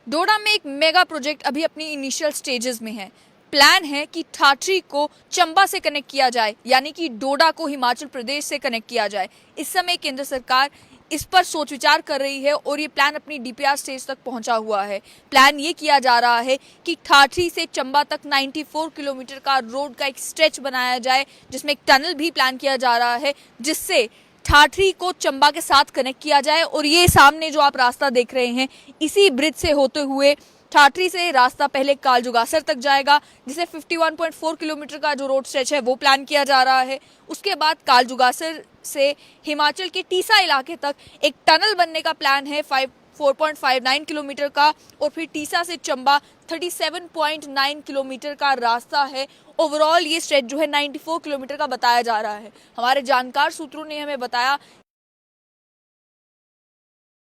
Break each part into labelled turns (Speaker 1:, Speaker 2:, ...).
Speaker 1: डोडा में एक mega project अभी अपनी इनिशियल स्टेजेस में है। प्लान है कि ठाठरी को चंबा से कनेक्ट किया जाए, यानी कि डोडा को हिमाचल प्रदेश से कनेक्ट किया जाए। इस समय केंद्र सरकार इस पर सोच विचार कर रही है और ये प्लान अपनी डीपीआर स्टेज तक पहुंचा हुआ है। प्लान ये किया जा रहा है कि ठाठरी से चंबा तक 94 किलोमीटर का रोड का एक स्ट्रेच बनाया जाए, जिसमें एक टनल भी प्लान किया जा रहा है, जिससे ठाठरी को चंबा के साथ कनेक्ट किया जाए। और ये सामने जो आप रास्ता देख रहे हैं, इसी ब्रिज से होते हुए ठाठरी से रास्ता पहले कालजुगासर तक जाएगा, जिसे 51.4 किलोमीटर का जो रोड स्ट्रेच है वो प्लान किया जा रहा है। उसके बाद कालजुगासर से हिमाचल के टीसा इलाके तक एक टनल बनने का प्लान है 4.59 किलोमीटर का, और फिर टीसा से चंबा 37.9 किलोमीटर का रास्ता है। ओवरऑल ये स्ट्रेच जो है 94 किलोमीटर का बताया जा रहा है। हमारे जानकार सूत्रों ने हमें बताया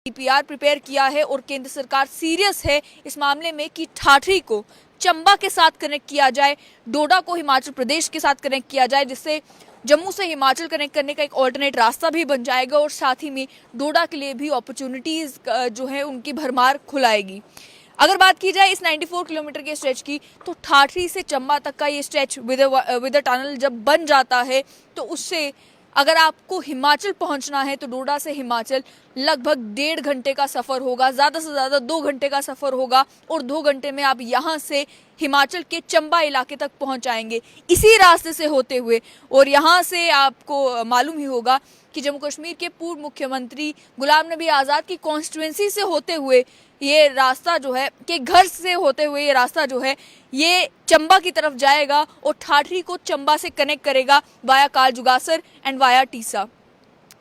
Speaker 1: डीपीआर प्रिपेयर किया है और केंद्र सरकार सीरियस है इस मामले में कि ठाठरी को चंबा के साथ कनेक्ट किया जाए, डोडा को हिमाचल प्रदेश के साथ कनेक्ट किया जाए, जिससे जम्मू से हिमाचल कनेक्ट करने का एक ऑल्टरनेट रास्ता भी बन जाएगा और साथ ही में डोडा के लिए भी अपॉर्चुनिटीज जो है उनकी भरमार खुलाएगी। अगर बात की जाए इस 94 किलोमीटर के स्ट्रेच की, तो ठाठरी से चंबा तक का ये स्ट्रेच विद टनल जब बन जाता है तो उससे अगर आपको हिमाचल पहुंचना है तो डोडा से हिमाचल लगभग 1.5 घंटे का सफ़र होगा, ज़्यादा से ज़्यादा 2 घंटे का सफ़र होगा, और 2 घंटे में आप यहाँ से हिमाचल के चंबा इलाके तक पहुँच जाएंगे इसी रास्ते से होते हुए। और यहाँ से आपको मालूम ही होगा कि जम्मू कश्मीर के पूर्व मुख्यमंत्री गुलाम नबी आज़ाद की कॉन्स्टिट्यूंसी से होते हुए ये रास्ता जो है कि घर से होते हुए ये रास्ता जो है ये चंबा की तरफ जाएगा और ठाठरी को चंबा से कनेक्ट करेगा वाया कालजुगासर एंड वाया टीसा।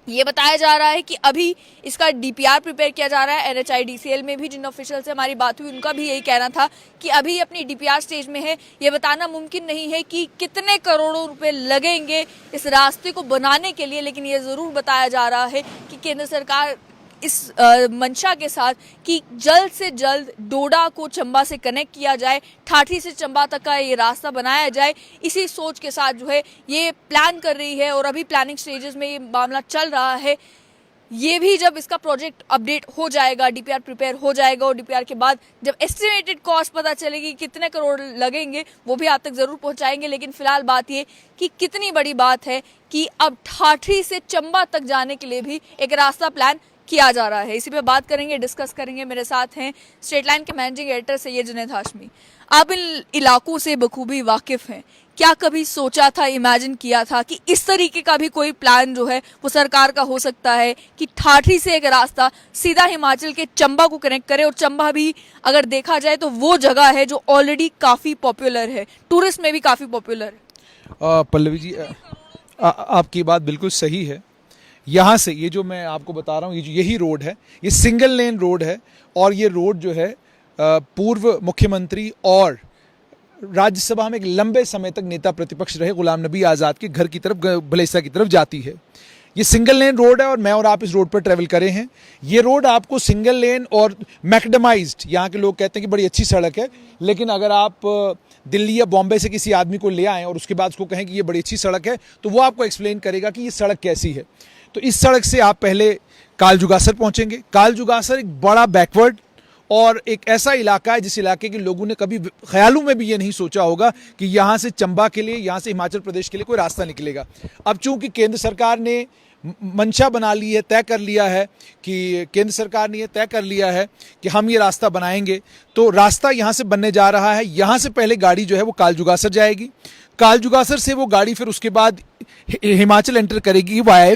Speaker 1: ये बताया जा रहा है कि अभी इसका डीपीआर प्रिपेयर किया जा रहा है। NHIDCL में भी जिन ऑफिशियल से हमारी बात हुई उनका भी यही कहना था कि अभी अपनी डीपीआर स्टेज में है। ये बताना मुमकिन नहीं है कि कितने करोड़ों रुपए लगेंगे इस रास्ते को बनाने के लिए, लेकिन ये ज़रूर बताया जा रहा है कि केंद्र सरकार इस मंशा के साथ कि जल्द से जल्द डोडा को चंबा से कनेक्ट किया जाए, ठाठरी से चंबा तक का ये रास्ता बनाया जाए, इसी सोच के साथ जो है ये प्लान कर रही है। और अभी प्लानिंग स्टेजेस में ये मामला चल रहा है। ये भी जब इसका प्रोजेक्ट अपडेट हो जाएगा, डीपीआर प्रिपेयर हो जाएगा और डीपीआर के बाद जब एस्टिमेटेड कॉस्ट पता चलेगी कितने करोड़ लगेंगे, वो भी आप तक ज़रूर पहुंचाएंगे। लेकिन फिलहाल बात ये कि कितनी बड़ी बात है कि अब ठाठरी से चंबा तक जाने के लिए भी एक रास्ता प्लान किया जा रहा है। इसी पे बात करेंगे, डिस्कस करेंगे। मेरे साथ हैं स्ट्रेट लाइन के मैनेजिंग एडिटर सैयद जुनैद हाशमी। आप इन इलाकों से बखूबी वाकिफ हैं, क्या कभी सोचा था, इमेजिन किया था कि इस तरीके का भी कोई प्लान जो है वो सरकार का हो सकता है कि ठाठरी से एक रास्ता सीधा हिमाचल के चंबा को कनेक्ट करे? और चंबा भी अगर देखा जाए तो वो जगह है जो ऑलरेडी काफ़ी पॉपुलर है, टूरिस्ट में भी काफ़ी पॉपुलर है।
Speaker 2: पल्लवी जी, आपकी बात बिल्कुल सही है। यहाँ से ये जो मैं आपको बता रहा हूँ, यही रोड है, ये सिंगल लेन रोड है। और ये रोड जो है पूर्व मुख्यमंत्री और राज्यसभा में एक लंबे समय तक नेता प्रतिपक्ष रहे गुलाम नबी आज़ाद के घर की तरफ, भलेसा की तरफ जाती है। ये सिंगल लेन रोड है और मैं और आप इस रोड पर ट्रैवल करे हैं। ये रोड आपको सिंगल लेन और मैकडेमाइज्ड, यहाँ के लोग कहते हैं कि बड़ी अच्छी सड़क है, लेकिन अगर आप दिल्ली या बॉम्बे से किसी आदमी को ले आएँ और उसके बाद उसको कहें कि ये बड़ी अच्छी सड़क है, तो वो आपको एक्सप्लेन करेगा कि ये सड़क कैसी है। तो इस सड़क से आप पहले कालजुगासर पहुंचेंगे। कालजुगासर एक बड़ा बैकवर्ड और एक ऐसा इलाका है जिस इलाके के लोगों ने कभी ख्यालों में भी ये नहीं सोचा होगा कि यहाँ से चंबा के लिए, यहाँ से हिमाचल प्रदेश के लिए कोई रास्ता निकलेगा। अब चूंकि केंद्र सरकार ने मंशा बना ली है, तय कर लिया है कि केंद्र सरकार ने यह तय कर लिया है कि हम ये रास्ता बनाएंगे, तो रास्ता यहाँ से बनने जा रहा है। यहाँ से पहले गाड़ी जो है वो कालजुगासर जाएगी, कालजुगासर से वो गाड़ी फिर उसके बाद हिमाचल एंटर करेगी वाया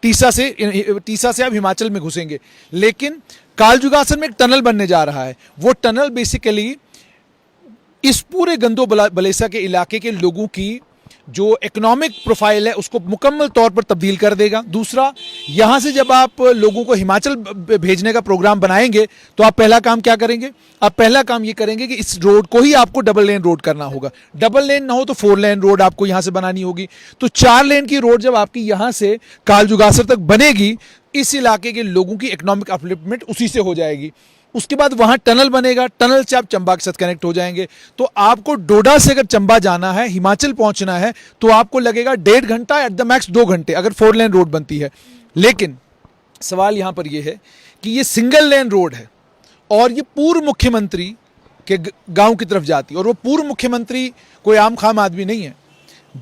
Speaker 2: टीसा से आप हिमाचल में घुसेंगे। लेकिन कालजुगासर में एक टनल बनने जा रहा है। वो टनल बेसिकली इस पूरे गंदो बलेसा के इलाके के लोगों की जो इकोनॉमिक प्रोफाइल है उसको मुकम्मल तौर पर तब्दील कर देगा। दूसरा, यहाँ से जब आप लोगों को हिमाचल भेजने का प्रोग्राम बनाएंगे तो आप पहला काम क्या करेंगे? आप पहला काम ये करेंगे कि इस रोड को ही आपको डबल लेन रोड करना होगा। डबल लेन ना हो तो 4 लेन रोड आपको यहाँ से बनानी होगी। तो 4 लेन की रोड जब आपकी यहाँ से कालजुगासर तक बनेगी, इस इलाके के लोगों की इकोनॉमिक अपलिफ्टमेंट उसी से हो जाएगी। उसके बाद वहां टनल बनेगा, टनल से आप चंबा के साथ कनेक्ट हो जाएंगे। तो आपको डोडा से अगर चंबा जाना है, हिमाचल पहुंचना है, तो आपको लगेगा 1.5 घंटा, एट द मैक्स 2 घंटे, अगर 4 लेन रोड बनती है। लेकिन सवाल यहां पर यह है कि ये सिंगल लेन रोड है और ये पूर्व मुख्यमंत्री के गांव की तरफ जाती है। और वो पूर्व मुख्यमंत्री कोई आम खाम आदमी नहीं है।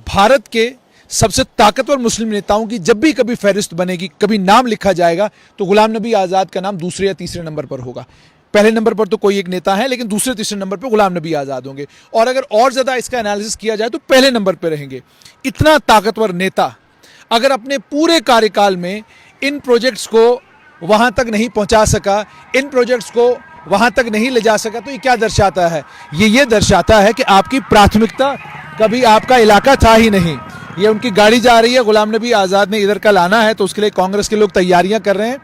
Speaker 2: भारत के सबसे ताकतवर मुस्लिम नेताओं की जब भी कभी फहरिस्त बनेगी, कभी नाम लिखा जाएगा, तो गुलाम नबी आज़ाद का नाम दूसरे या तीसरे नंबर पर होगा। पहले नंबर पर तो कोई एक नेता है, लेकिन दूसरे तीसरे नंबर पर गुलाम नबी आज़ाद होंगे। और अगर और ज़्यादा इसका एनालिसिस किया जाए तो पहले नंबर पर रहेंगे। इतना ताकतवर नेता अगर अपने पूरे कार्यकाल में इन प्रोजेक्ट्स को वहाँ तक नहीं पहुँचा सका, इन प्रोजेक्ट्स को वहाँ तक नहीं ले जा सका, तो ये क्या दर्शाता है? ये दर्शाता है कि आपकी प्राथमिकता कभी आपका इलाका था ही नहीं। ये उनकी गाड़ी जा रही है, गुलाम नबी आज़ाद ने इधर कल आना है, तो उसके लिए कांग्रेस के लोग तैयारियां कर रहे हैं।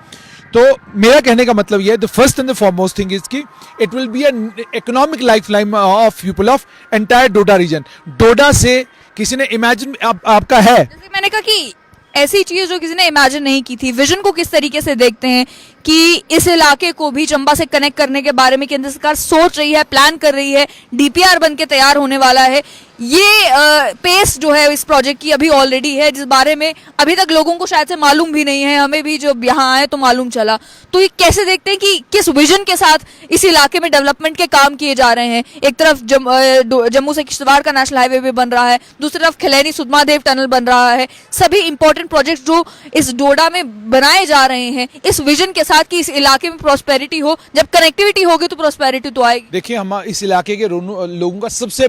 Speaker 2: तो मेरा कहने का मतलब ये है, the first and the foremost thing is की it will be an economic lifeline of people of entire Doda region. Doda से किसी ने इमेजिन आपका है,
Speaker 1: जैसे मैंने कहा कि ऐसी चीज जो किसी ने इमेजिन नहीं की थी। विजन को किस तरीके से देखते हैं कि इस इलाके को भी चंबा से कनेक्ट करने के बारे में केंद्र सरकार सोच रही है, प्लान कर रही है, डीपीआर बन के तैयार होने वाला है। ये पेस जो है इस प्रोजेक्ट की अभी ऑलरेडी है, जिस बारे में अभी तक लोगों को शायद से मालूम भी नहीं है। हमें भी जब यहाँ आए तो मालूम चला। तो ये कैसे देखते हैं कि किस विजन के साथ इस इलाके में डेवलपमेंट के काम किए जा रहे हैं? एक तरफ जम्मू से किश्तवाड़ का नेशनल हाईवे भी बन रहा है, दूसरी तरफ खिलैनी सुधमादेव टनल बन रहा है। सभी इंपॉर्टेंट प्रोजेक्ट जो इस डोडा में बनाए जा रहे हैं, इस विजन के साथ कि इस इलाके में प्रॉस्पेरिटी हो। जब कनेक्टिविटी होगी तो प्रॉस्पेरिटी तो आएगी।
Speaker 2: देखिए, हम इस इलाके के लोगों का सबसे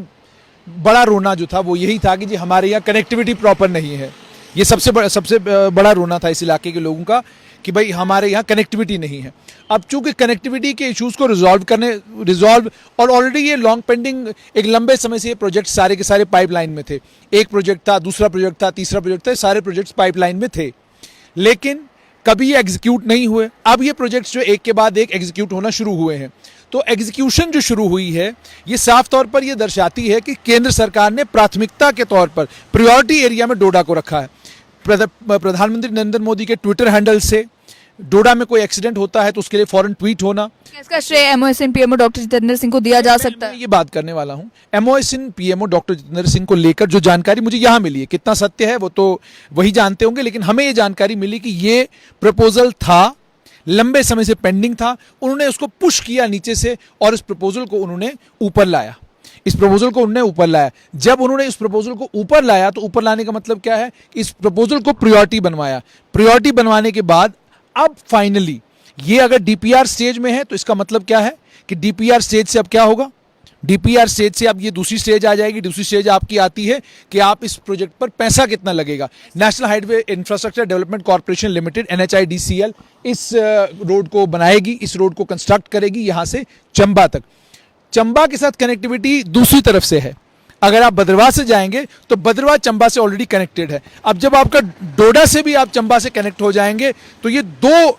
Speaker 2: बड़ा रोना जो था वो यही था कि जी हमारे यहाँ कनेक्टिविटी प्रॉपर नहीं है। ये सबसे बड़ा रोना था इस इलाके के लोगों का कि भाई हमारे यहाँ कनेक्टिविटी नहीं है। अब चूंकि कनेक्टिविटी के इश्यूज को रिजॉल्व और ऑलरेडी ये लॉन्ग पेंडिंग एक लंबे समय से ये प्रोजेक्ट सारे के सारे पाइपलाइन में थे। एक प्रोजेक्ट था, दूसरा प्रोजेक्ट था, तीसरा प्रोजेक्ट था, सारे प्रोजेक्ट्स पाइपलाइन में थे, लेकिन कभी ये एग्जीक्यूट नहीं हुए। अब ये प्रोजेक्ट्स जो एक के बाद एक एग्जीक्यूट होना शुरू हुए हैं। तो एग्जीक्यूशन जो शुरू हुई है, ये साफ तौर पर ये दर्शाती है कि केंद्र सरकार ने प्राथमिकता के तौर पर प्रायोरिटी एरिया में डोडा को रखा है। प्रधानमंत्री नरेंद्र मोदी के ट्विटर हैंडल से डोडा में कोई एक्सीडेंट होता है तो उसके लिए फौरन ट्वीट होना,
Speaker 1: इसका श्रेय एमओएसएन पीएमओ डॉक्टर जितेंद्र सिंह को दिया जा सकता है।
Speaker 2: ये बात करने वाला हूं। एमओएसएन पीएमओ डॉक्टर जितेंद्र सिंह को लेकर जो जानकारी मुझे यहां मिली है, कितना सत्य है वो तो वही जानते होंगे, लेकिन हमें ये जानकारी मिली कि ये प्रपोजल था, लंबे समय से पेंडिंग था, उन्होंने उसको पुश किया नीचे से और इस प्रपोजल को उन्होंने ऊपर लाया। जब उन्होंने इस प्रपोजल को ऊपर लाया तो ऊपर लाने का मतलब क्या है? इस प्रपोजल को प्रायोरिटी बनवाया। प्रायोरिटी बनवाने के बाद अब फाइनली ये अगर डीपीआर स्टेज में है तो इसका मतलब क्या है कि डीपीआर स्टेज से अब क्या होगा? डीपीआर स्टेज से अब ये दूसरी स्टेज आ जाएगी। दूसरी स्टेज आपकी आती है कि आप इस प्रोजेक्ट पर पैसा कितना लगेगा। National highway infrastructure development corporation limited NHIDCL इस रोड को बनाएगी, इस रोड को कंस्ट्रक्ट करेगी यहां से चंबा तक। चंबा के साथ कनेक्टिविटी दूसरी तरफ से है। अगर आप भद्रवाह से जाएंगे तो भद्रवाह चंबा से ऑलरेडी कनेक्टेड है। अब जब आपका डोडा से भी आप चंबा से कनेक्ट हो जाएंगे तो ये दो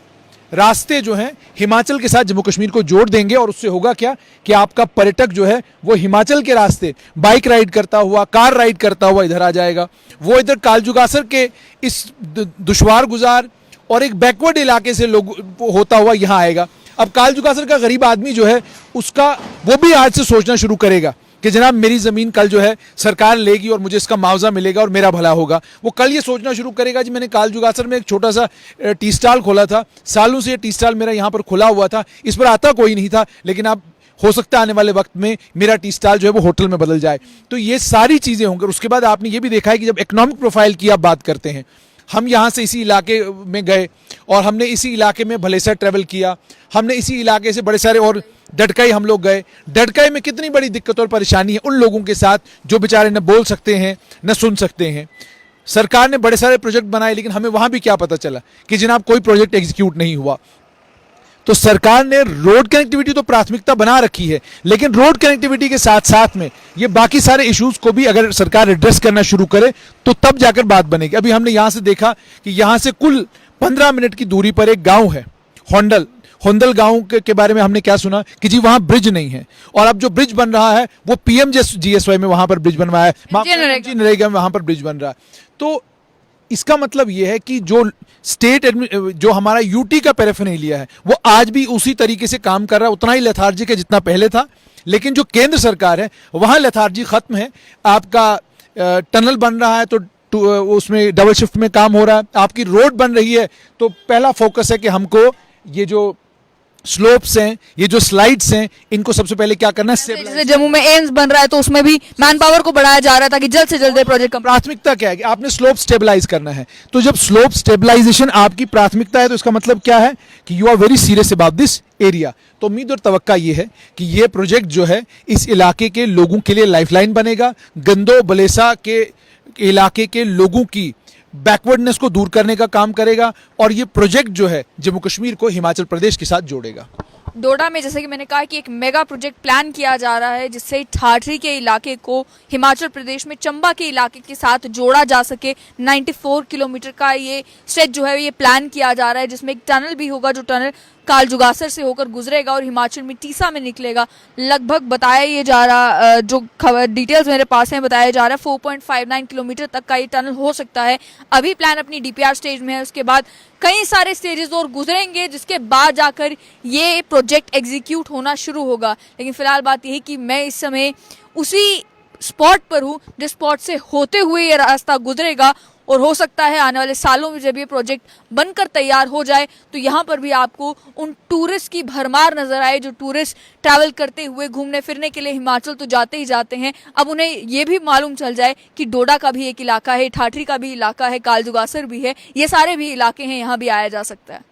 Speaker 2: रास्ते जो हैं हिमाचल के साथ जम्मू कश्मीर को जोड़ देंगे। और उससे होगा क्या कि आपका पर्यटक जो है वो हिमाचल के रास्ते बाइक राइड करता हुआ, कार राइड करता हुआ इधर आ जाएगा। वो इधर कालजुगासर के इस दुश्वार गुजार और एक बैकवर्ड इलाके से लोग होता हुआ यहाँ आएगा। अब कालजुगासर का गरीब आदमी जो है उसका वो भी आज से सोचना शुरू करेगा कि जनाब मेरी ज़मीन कल जो है सरकार लेगी और मुझे इसका मुआवजा मिलेगा और मेरा भला होगा। वो कल ये सोचना शुरू करेगा जी मैंने कालजुगासर में एक छोटा सा टी स्टॉल खोला था, सालों से ये टी स्टॉल मेरा यहाँ पर खुला हुआ था, इस पर आता कोई नहीं था, लेकिन अब हो सकता है आने वाले वक्त में मेरा टी स्टॉल जो है वो होटल में बदल जाए। तो ये सारी चीज़ें होंगी। उसके बाद आपने ये भी देखा है कि जब इकोनॉमिक प्रोफाइल की आप बात करते हैं, हम यहाँ से इसी इलाके में गए और हमने इसी इलाके में भलेसर ट्रैवल किया, हमने इसी इलाके से बड़े सारे और डडकाई हम लोग गए। डडकाई में कितनी बड़ी दिक्कत और परेशानी है उन लोगों के साथ जो बेचारे न बोल सकते हैं न सुन सकते हैं। सरकार ने बड़े सारे प्रोजेक्ट बनाए, लेकिन हमें वहां भी क्या पता चला कि जनाब कोई प्रोजेक्ट एग्जीक्यूट नहीं हुआ। तो सरकार ने रोड कनेक्टिविटी तो प्राथमिकता बना रखी है, लेकिन रोड कनेक्टिविटी के साथ साथ में ये बाकी सारे इश्यूज को भी अगर सरकार एड्रेस करना शुरू करे तो तब जाकर बात बनेगी। अभी हमने यहां से देखा कि यहां से कुल 15 मिनट की दूरी पर एक गांव है होंदल गांव के बारे में हमने क्या सुना कि जी वहां ब्रिज नहीं है। और अब जो ब्रिज बन रहा है वो PMGSY में वहां पर ब्रिज बनवाया है, नरेगा में वहां पर ब्रिज बन रहा है। तो इसका मतलब यह है कि जो हमारा यूटी का पैराफर्नेलिया है वो आज भी उसी तरीके से काम कर रहा है, उतना ही लेथार्जिक है जितना पहले था। लेकिन जो केंद्र सरकार है वहां लेथार्जी खत्म है। आपका टनल बन रहा है तो उसमें डबल शिफ्ट में काम हो रहा है। आपकी रोड बन रही है तो पहला फोकस है कि हमको ये जो स्लोप्स हैं, ये जो स्लाइड्स हैं, इनको सबसे पहले क्या करना है, stabilize
Speaker 1: जैसे जम्मू में एम्स बन रहा है तो उसमें भी मैन पावर को बढ़ाया जा रहा है ताकि जल्द से जल्द प्रोजेक्ट कंप्लीट।
Speaker 2: प्राथमिकता क्या है कि आपने स्लोप स्टेबलाइज करना है। तो जब स्लोप स्टेबलाइजेशन आपकी प्राथमिकता है तो इसका मतलब क्या है कि you are very serious about this area. तो उम्मीद और तवक्का ये है कि ये प्रोजेक्ट जो है इस इलाके के लोगों के लिए लाइफलाइन बनेगा, गंदो बलेसा के इलाके के लोगों की बैकवर्डनेस को दूर करने का काम करेगा और ये प्रोजेक्ट जो है जम्मू कश्मीर को हिमाचल प्रदेश के साथ जोड़ेगा।
Speaker 1: डोडा में जैसे कि मैंने कहा कि एक मेगा प्रोजेक्ट प्लान किया जा रहा है जिससे ठाठरी के इलाके को हिमाचल प्रदेश में चंबा के इलाके के साथ जोड़ा जा सके। 94 किलोमीटर का ये स्ट्रेच जो है ये प्लान किया जा रहा है जिसमें एक टनल भी होगा जो टनल कालजुगासर से होकर गुजरेगा और हिमाचल में टीसा में निकलेगा। लगभग बताया ये जा रहा जो खबर डिटेल्स मेरे पास हैं बताया जा रहा है 4.59 किलोमीटर तक का ये टनल हो सकता है। अभी प्लान अपनी डीपीआर स्टेज में है, उसके बाद कई सारे स्टेजेस और गुजरेंगे जिसके बाद जाकर ये प्रोजेक्ट एग्जीक्यूट होना शुरू होगा। लेकिन फिलहाल बात यही कि मैं इस समय उसी स्पॉट पर हूँ जिस स्पॉट से होते हुए ये रास्ता गुजरेगा और हो सकता है आने वाले सालों में जब ये प्रोजेक्ट बनकर तैयार हो जाए तो यहाँ पर भी आपको उन टूरिस्ट की भरमार नजर आए जो टूरिस्ट ट्रैवल करते हुए घूमने फिरने के लिए हिमाचल तो जाते ही जाते हैं। अब उन्हें ये भी मालूम चल जाए कि डोडा का भी एक इलाका है, ठाठरी का भी इलाका है, कालजुगासर भी है, ये सारे भी इलाके हैं, यहाँ भी आया जा सकता है।